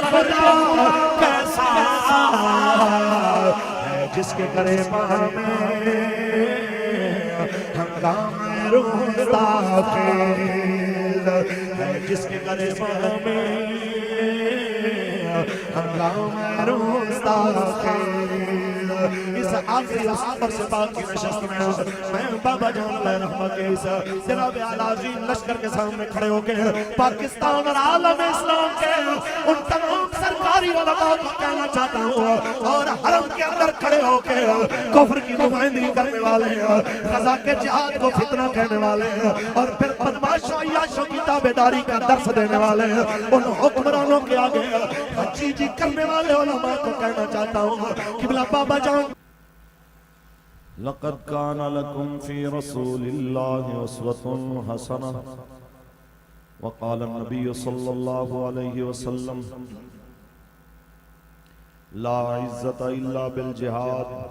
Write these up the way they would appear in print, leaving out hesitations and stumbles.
خدا کیسا ہے جس کے قریب میں ہنگامہ روزہ خیز ہے جس کے قریب میں ہنگامہ روزہ خیز اس آخری اصحاب سے باقی نشست میں بابا جان علیہ رحمہ کے اس جناب اعلیٰ عظیم لشکر کے سامنے کھڑے ہو کے پاکستان اور عالم اسلام کے ان تمام سرکاری علماء کو کہنا چاہتا ہوں اور حرم کے اندر کھڑے ہو کے کفر کی نمائندگی کرنے والے قضا کے جہاد کو فتنہ کہنے والے اور پھر بدماشوں عیاشوں کی تابعداری کا درس دینے والے ان حکمرانوں کے آگے جی کرنے والے علماء کو کہنا چاہتا ہوں قبلہ بابا جان لقد كان لكم في رسول الله أسوة حسنة وقال النبي صلى الله عليه وسلم لا عزة إلا بالجهاد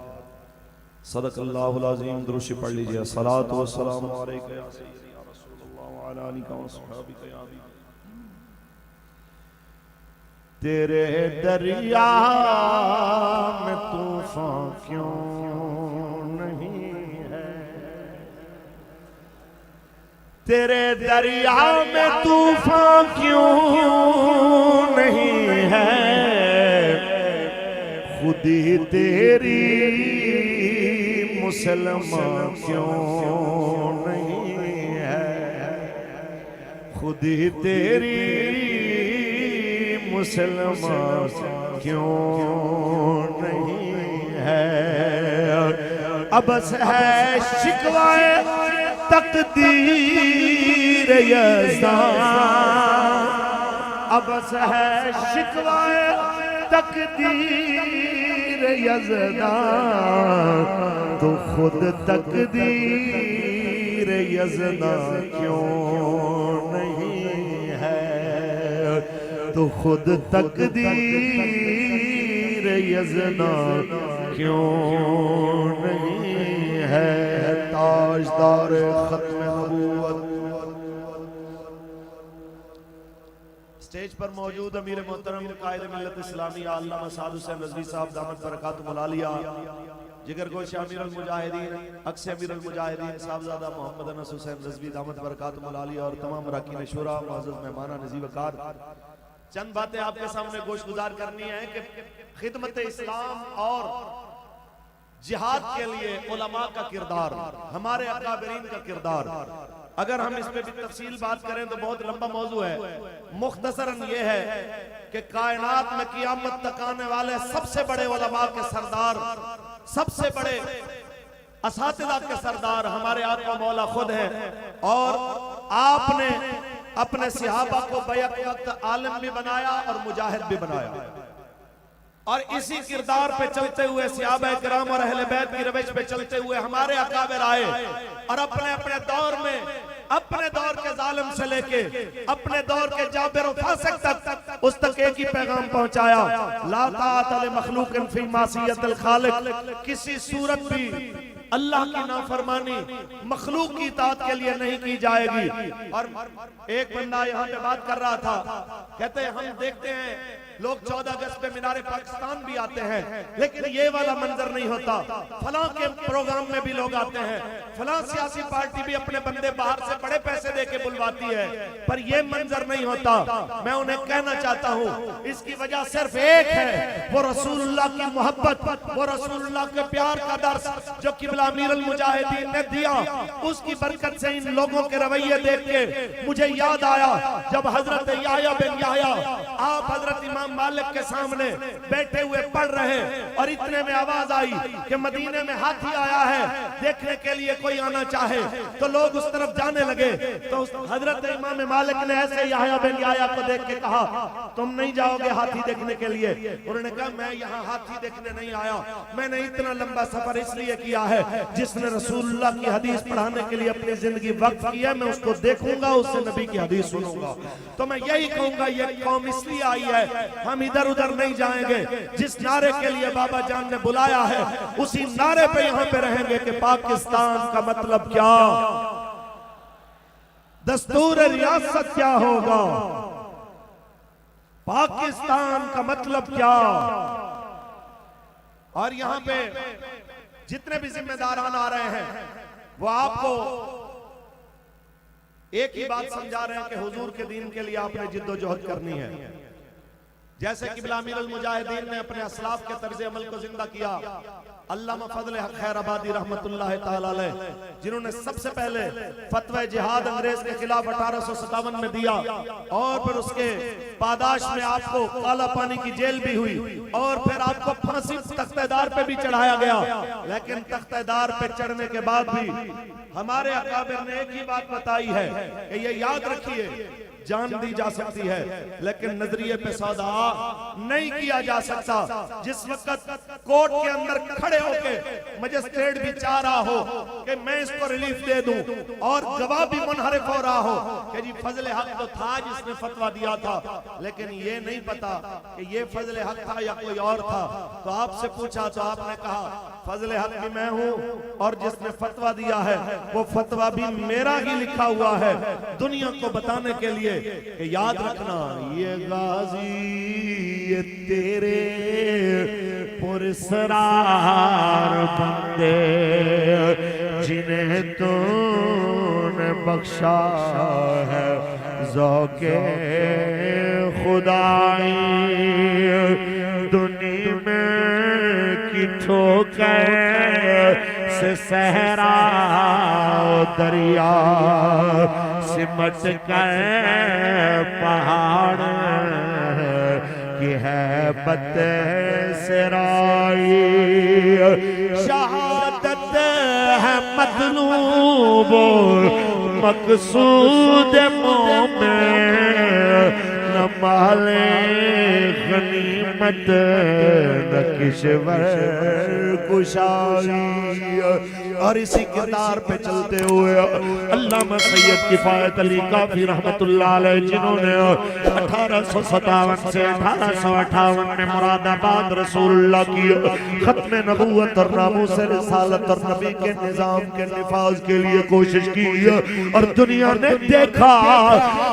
صدق الله العظيم درود پڑھ لیجئے الصلاة والسلام عليك يا سيدي يا رسول الله وعلى آلك وصحبك يا حبيبي تیرے دریا میں طوفان کیوں نہیں ہے تیرے دریا میں طوفان کیوں نہیں ہے خودی تیری مسلمان کیوں نہیں ہے خودی تیری مسلمان کیوں نہیں ہے ابس ہے شکوائے تقدیر یزدان ابس ہے شکوائے تقدیر یزدان تو خود تقدیر یزدان کیوں نہیں ہے تو خود تقدیر یزدان کیوں نہیں ہے تاجدار ختم نبوت سٹیج پر موجود امیر محترم قائد ملت اسلامی علامہ سعد حسین رضوی صاحب دامت برکاتہ العالیہ جگر گوش امیر المجاہدین اکس امیر المجاہدین صاحبزادہ محمد انس حسین رضوی دامت برکاتہ العالیہ اور تمام مراکین شورا معزز مہمانہ نزیب کار چند باتیں آپ کے سامنے گوش گزار کرنی ہے کہ خدمت اسلام اور جہاد کے لیے علماء کا کردار ہمارے اکابرین کا کردار اگر ہم اس پہ بھی تفصیل بات کریں تو بہت لمبا موضوع ہے مختصراً یہ ہے کہ کائنات میں قیامت تک آنے والے سب سے بڑے علماء کے سردار سب سے بڑے اساتذہ کے سردار ہمارے آقا مولا خود ہیں اور آپ نے اپنے صحابہ کو بیک وقت عالم بھی بنایا اور مجاہد بھی بنایا اور اسی کردار پہ چلتے ہوئے صحابہ کرام اور اہل بیت کی روش پہ چلتے ہوئے ہمارے اکابر آئے اور اپنے اپنے دور میں اپنے دور کے ظالم سے لے کے اپنے دور کے جابر و فاسق تک اس تک ایک ہی پیغام پہنچایا لا طاعت لمخلوق فی معصیت الخالق کسی صورت بھی اللہ کی نافرمانی مخلوق کی اطاعت کے لیے نہیں کی جائے گی اور ایک بندہ یہاں پہ بات کر رہا تھا کہتے ہیں ہم دیکھتے ہیں لوگ 14 اگست پہ مینار پاکستان بھی آتے ہیں لیکن یہ والا منظر نہیں ہوتا فلاں کے پروگرام میں بھی لوگ آتے ہیں فلاں سیاسی پارٹی بھی اپنے بندے باہر سے بڑے پیسے دے کے بلواتی ہے پر یہ منظر نہیں ہوتا میں انہیں کہنا چاہتا ہوں اس کی وجہ صرف ایک ہے وہ رسول اللہ کی محبت وہ رسول اللہ کے پیار کا درس جو قبلہ امیر المجاہدین نے دیا اس کی برکت سے ان لوگوں کے رویے دیکھ کے مجھے یاد آیا جب حضرت یحییٰ بن یحییٰ آپ حضرت امام مالک کے سامنے بیٹھے ہوئے پڑھ رہے اور اتنے میں آواز آئی کہ مدینے میں ہاتھی آیا ہے دیکھنے کے لیے کوئی آنا چاہے تو لوگ اس طرف جانے لگے تو حضرت امام مالک نے ایسے یحییٰ بن یحییٰ کو دیکھ کے کہا تم نہیں جاؤ گے ہاتھی دیکھنے کے لیے انہوں نے کہا میں یہاں ہاتھی دیکھنے نہیں آیا میں نے اتنا لمبا سفر اس لیے کیا ہے جس نے رسول اللہ کی حدیث پڑھانے کے لیے اپنی زندگی وقف کی ہے میں اس کو دیکھوں گا اس سے نبی کی حدیث سنوں گا تو میں یہی کہوں گا یہ قوم اس لیے آئی ہے ہم ادھر ادھر نہیں جائیں گے جس نعرے کے لیے بابا جان نے بلایا ہے اسی نعرے پہ یہاں پہ رہیں گے کہ پاکستان کا مطلب کیا دستور ریاست کیا ہوگا پاکستان کا مطلب کیا؟ اور یہاں پہ جتنے بھی ذمہ داران آ رہے ہیں وہ آپ کو ایک ہی بات سمجھا رہے ہیں کہ حضور کے دین کے لیے آپ نے جد و جہد کرنی ہے. جیسے کہ امیر المجاہدین نے اپنے اسلاف کے طرز عمل کو زندہ کیا. علامہ فضل حق خیر آبادی رحمت اللہ تعالی علیہ جنہوں نے سب سے پہلے فتوی جہاد انگریز کے خلاف 1857 میں دیا اور پھر اس کے پاداش میں آپ کو کالا پانی کی جیل بھی ہوئی اور پھر آپ کو پھانسی تختہ دار پہ بھی چڑھایا گیا. لیکن تختہ دار پہ چڑھنے کے بعد بھی ہمارے اکابر نے ایک ہی بات بتائی ہے کہ یہ یاد رکھیے جان دی جا سکتی ہے لیکن نظریے پہ سودا نہیں کیا جا سکتا. جس وقت کورٹ کے اندر کھڑے ہو کے مجسٹریٹ بھی چاہ رہا ہو کہ میں اس کو ریلیف دے دوں اور گواہ بھی منحرف ہو رہا ہو کہ جی فضل حق تو تھا جس نے فتویٰ دیا تھا لیکن یہ نہیں پتا کہ یہ فضل حق تھا یا کوئی اور تھا, تو آپ سے پوچھا تو آپ نے کہا فضل حق بھی میں ہوں اور جس نے فتویٰ دیا ہے وہ فتویٰ بھی میرا ہی لکھا ہوا ہے دنیا کو بتانے کے لیے کہ یاد رکھنا یہ غازی یہ تیرے پرسرار بندے جنہیں تو نے بخشا ہے ذوق خدائی دنیا میں کی ٹھوکر سے صحرا دریا سمٹ کر پہاڑ کی ہیبت سرائی شہادت ہے مطلوب مقصود مومن نہ مال غنیمت نہ کشور کشائی. اور اسی کردار پہ چلتے ہوئے علامہ سید کفایت علی کافی رحمت اللہ علیہ جنہوں نے 1857 سے 1858 میں مراد آباد رسول اللہ کی ختم نبوت اور ناموس رسالت اور نبی کے نظام کے نفاذ کے لیے کوشش کی اور دنیا نے دیکھا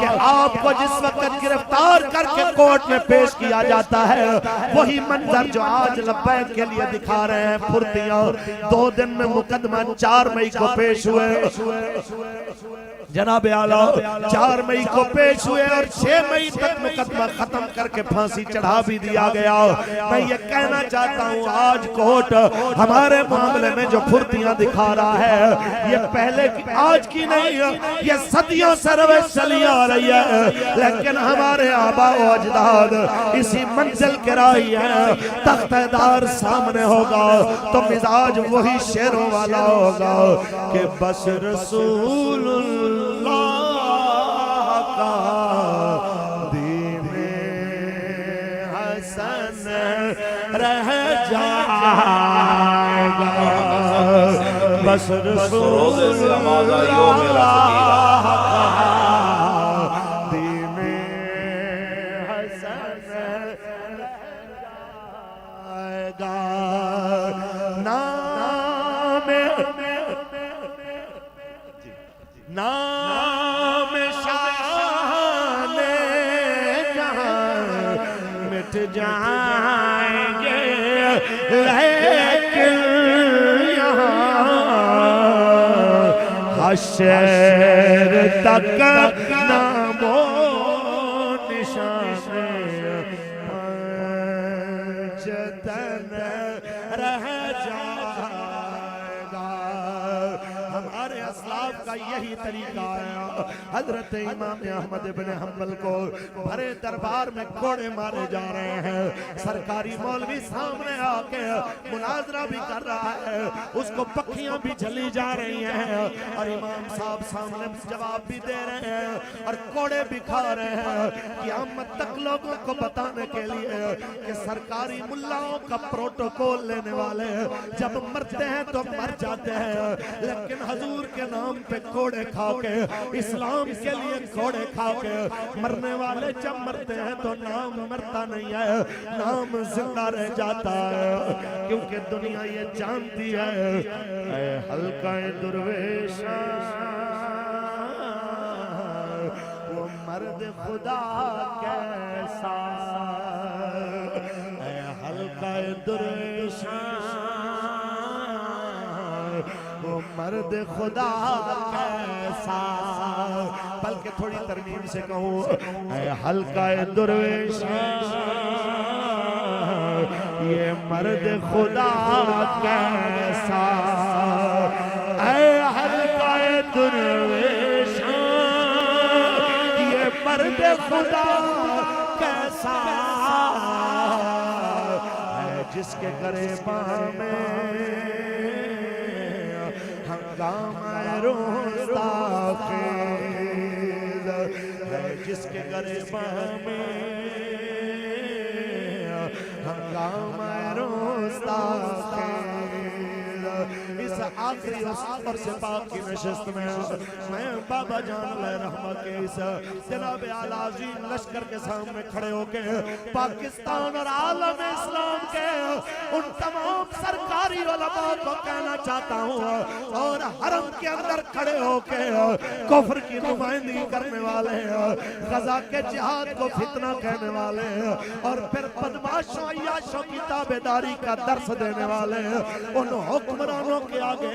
کہ آپ کو جس وقت گرفتار کر کے کورٹ میں پیش کیا جاتا ہے وہی منظر جو آج لبیک کے لیے دکھا رہے ہیں پھرتیاں 2 دن میں مقدمہ 4 مئی کو پیش ہوئے جناب اعلیٰ 4 مئی کو پیش ہوئے اور 6 مئی تک مقدمہ ختم کر کے پھانسی چڑھا بھی دیا گیا. میں یہ کہنا چاہتا ہوں آج کورٹ ہمارے معاملے میں جو پھرتیاں دکھا رہا ہے یہ پہلے کی آج کی نہیں ہے, یہ صدیوں سے روش چلی آ رہی ہے لیکن ہمارے آباء و اجداد اسی منزل کے راہی ہیں. تختہ دار سامنے ہوگا تو مزاج وہی شیروں والا ہوگا کہ بس رسول اللہ کا دین حسن رہ جائے گا بس رسول اللہ کا دین حسن رہ جائے گا. نام شان جہاں مٹ جائیں گے لیکن یہاں حشر تک نام و نشان پنجتن رہ جائے گا. ہمارے اسلاف کا یہی طریقہ ہے. حضرت امام احمد بن حنبل کو بھرے دربار میں کوڑے مارے جا رہے ہیں, سرکاری مولوی سامنے آ کے مناظرہ بھی کر رہا ہے, اس کو پکھیاں بھی جلی جا رہی ہیں اور امام صاحب سامنے جواب بھی دے رہے ہیں اور کوڑے بھی کھا رہے ہیں. قیامت تک لوگوں کو بتانے کے لیے کہ سرکاری ملاؤں کا پروٹوکول لینے والے جب مرتے ہیں تو مر جاتے ہیں لیکن حضور کے نام پہ کوڑے کھا کے اسلام کے لیے کوڑے کھا کے مرنے والے جب مرتے ہیں تو نام مرتا نہیں ہے, نام زندہ رہ جاتا ہے کیونکہ دنیا یہ جانتی ہے اے حلقہ درویشاں وہ مرد خدا کیسا مرد خدا کیسا، بلکہ تھوڑی ترمیم سے کہوں، اے حلقہ درویش یہ مرد خدا کیسا، اے حلقہ درویش یہ مرد خدا کیسا ہے، جس کے گریباں میں ہنگامہ روزہ خیز ہے، جس کے گریباں میں ہنگامہ روزہ خیز۔ اس آخری اسفر سے پاک کی نشست میں بابا جان علیہ رحمہ کے اس جناب اعلیٰ عظیم لشکر کے سامنے کھڑے ہو کے پاکستان اور عالم اسلام کے ان تمام سرکاری علماء کو کہنا چاہتا ہوں، اور حرم کے اندر کھڑے ہو کے کفر کی نمائندگی کرنے والے، غزہ کے جہاد کو فتنہ کہنے والے، اور پھر بدماشوں عیاشوں کی تابعداری کا درس دینے والے ان حکمرانوں کے آگے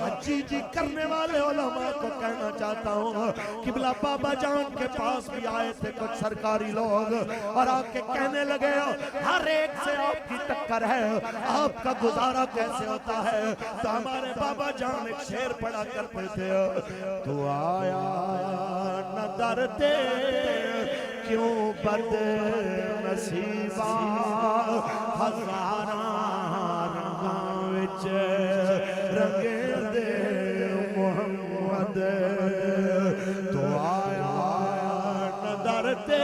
حجی جی کرنے والے علماء کو کہنا چاہتا ہوں، قبلہ بابا جان کے پاس بھی آئے تھے کچھ سرکاری لوگ، اور آ کے کہنے لگے ہر ایک سے آپ کی ٹکر ہے، آپ کا گزارا کیسے ہوتا ہے؟ تو ہمارے بابا جان ایک شعر پڑھا کرتے تھے، تو آیا نہ ڈرتے کیوں بد نصیبہ، ہزاراں رنگاں وچ رنگے دے محمد، تو آیا نہ ڈرتے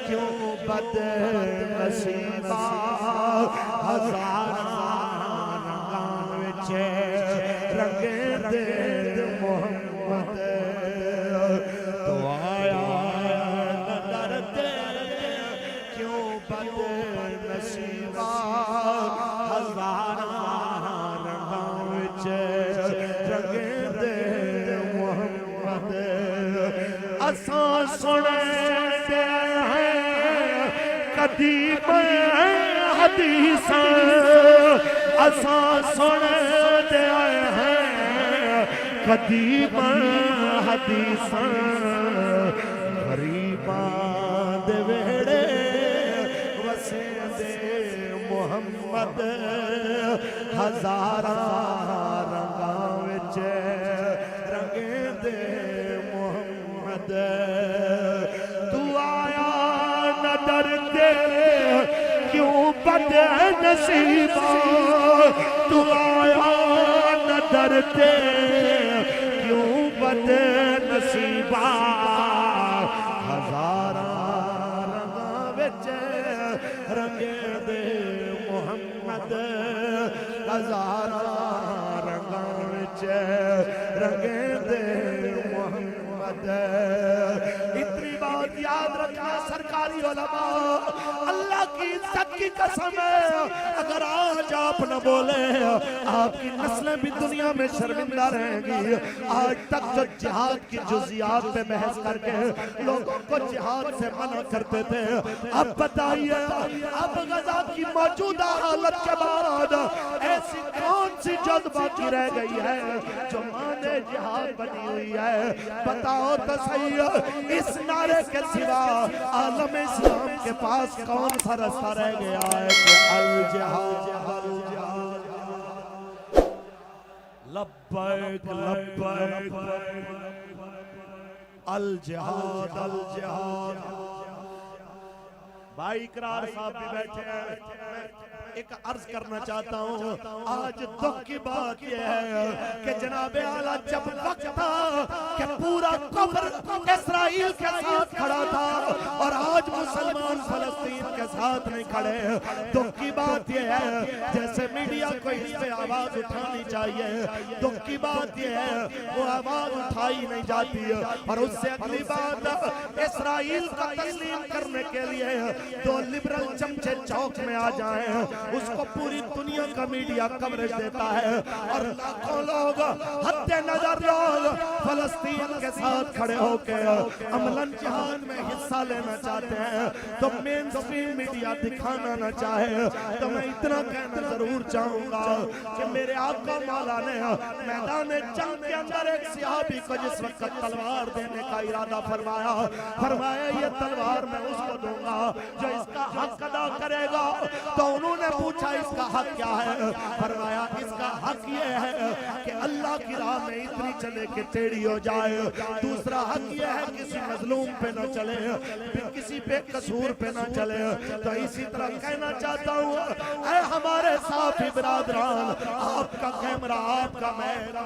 کیوں بد نصیبہ، ہزاراں رنگاں وچ رنگے دے محمد، تو آیا نہ ڈرتے کیوں بد نصیبہ، ہزاراں رنگاں وچ رنگے دے محمد۔ اساں سنتے ہیں قدیم حدیثاں، اساں سنتے ہیں قدیم حدیثاں، غریباں دے ویڑے وسے دے محمد، ہزاراں رنگاں وچ رنگے دے محمد، تو آیا نہ ڈرتے کیوں بد نصیبہ، تو آیا نہ ڈرتے کیوں بد نصیبہ، ہزاراں رنگاں وچ رنگے دے محمد، ہزاراں رنگاں وچ رنگے دے محمد۔ اتنی بات یاد رکھنا سرکاری علماء، اللہ کی عزت کی قسم ہے، اگر آج آپ نہ بولے آپ کی نسلیں بھی دنیا میں شرمندہ رہیں گی۔ آج تک جو جہاد کی جزیات پہ بحث کر کے لوگوں کو جہاد سے منع کرتے تھے، اب بتائیے اب غزہ کی موجودہ حالت کے بعد ایسی کون سی جد باقی رہ گئی ہے جو مانے جہاد بنی ہوئی ہے؟ بتاؤ تو صحیح، اس نعرے کے سوا عالم اسلام کے پاس کون سا رستہ رہ گیا ہے کہ الجہاد لبیک لبیک الجہاد الجہاد۔ بھائی اقرار صاحب بھی بیٹھے ہیں، ایک عرض کرنا چاہتا ہوں، آج دکھ کی بات یہ ہے کہ جناب اعلیٰ جب وقت تھا کہ پورا کفر اسرائیل کے ساتھ کھڑا تھا اور آج مسلمان فلسطین کے ساتھ نہیں کھڑے، دکھ کی بات یہ ہے جیسے میڈیا کو اس پہ آواز اٹھانی چاہیے، دکھ کی بات یہ ہے وہ آواز اٹھائی نہیں جاتی، اور اس سے اگلی بات اسرائیل کا تسلیم کرنے کے لیے دو لبرل چمچے چوک میں آ جائیں، اس کو پوری دنیا کا میڈیا کوریج دیتا ہے، اور لاکھوں لوگ حد نظر لوگ فلسطین کے ساتھ کھڑے ہو کے عملاً جہاد میں حصہ لینا چاہتے چاہتے ہیں تو مین سٹریم میڈیا دکھانا نہ چاہے تو میں اتنا کہنا ضرور چاہوں گا کہ میرے آقا مولا نے میدان جنگ کے اندر ایک صحابی کو جس وقت تلوار دینے کا ارادہ فرمایا یہ تلوار میں اس کو دوں گا جو اس کا حق ادا کرے گا. تو انہوں نے پوچھا اس کا حق کیا ہے؟ فرمایا اس کا حق یہ ہے کہ اللہ کی راہ میں اتنی چلے کہ ٹیڑھی ہو جائے. دوسرا حق یہ ہے کسی مظلوم پہ نہ چلے, کسی بے قصور پہ نہ چلے. تو اسی طرح کہنا چاہتا ہوں اے ہمارے صافی برادران, آپ کا کیمرہ, آپ کا میل,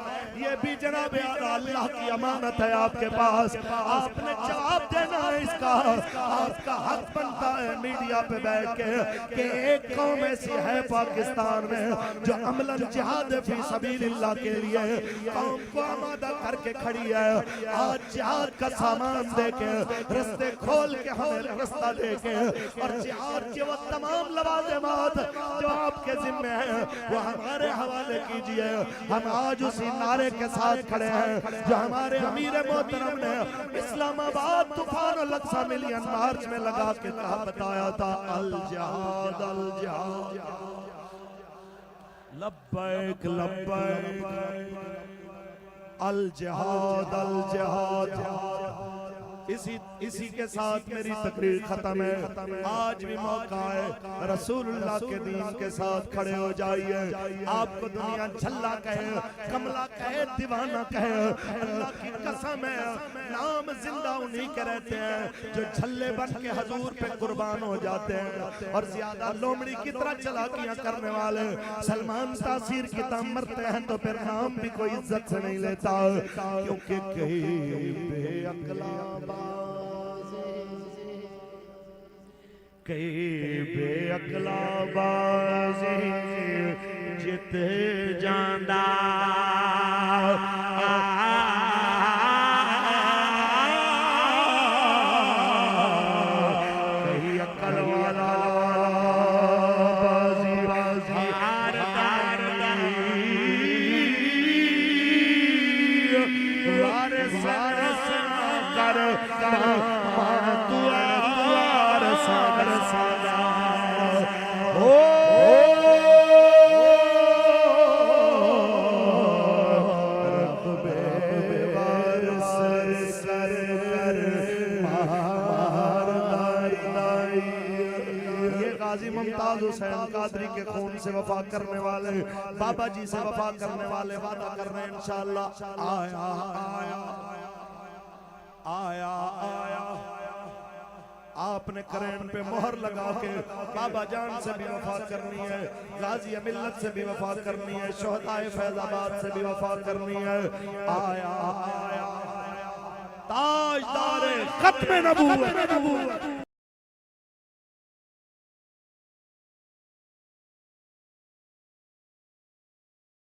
یہ بھی جناب اللہ کی امانت ہے آپ کے پاس. آپ نے جواب دینا ہے اس کا. آپ کا حق بنتا ہے میڈیا پہ بیٹھ کے کہ ایک قوم ایسی ہے پاکستان میں جو عملاً جہاد فی سبیل اللہ کے لیے قوم کو آمادہ کر کے کھڑی ہے. آج جہاد کا سامان دے کے, رستے کھول کے, ہمیں رستہ دے کے, اور جہاد کے وہ تمام لوازمات جو آپ کے ذمہ ہیں وہ ہمارے حوالے کیجئے. ہم آج اسی نعرے کے ساتھ کھڑے ہیں جو ہمارے امیر محترم نے اسلام آباد طوفان الاقصی ملین مارچ میں لگا کے کہا بتایا تھا, الجہاد الجہاد لبیک لبیک الجہاد الجہاد. اسی کے ساتھ میری تقریر ختم ہے. آج بھی موقع ہے رسول اللہ کے دین کے ساتھ کھڑے ہو جائیے. آپ کو دنیا جھلا کہے, کملا کہے, دیوانہ کہے, اللہ کی قسم ہے نام زندہ انہی کے رہتے ہیں جو جھلے بن کے حضور پہ قربان ہو جاتے ہیں. اور زیادہ لومڑی کی طرح چلاکیاں کرنے والے سلمان تاثیر کی طرح مرتے ہیں تو پھر نام بھی کوئی عزت سے نہیں لیتا, کیونکہ کہیں بے عقلا کئی بے عقلا بازی جت جاندہ کئی عقل والا بازی ہار ممتاز حسین قادری کے خون سے وفا کرنے والے, بابا جی سے وفا کرنے والے وعدہ کر رہے ہیں انشاءاللہ. آیا آیا آیا آپ نے کرین پہ مہر لگا کے بابا جان سے بھی وفا کرنی ہے, غازی ملت سے بھی وفا کرنی ہے, شہدائے فیض آباد سے بھی وفا کرنی ہے. آیا آیا تاجدار ختم نبوت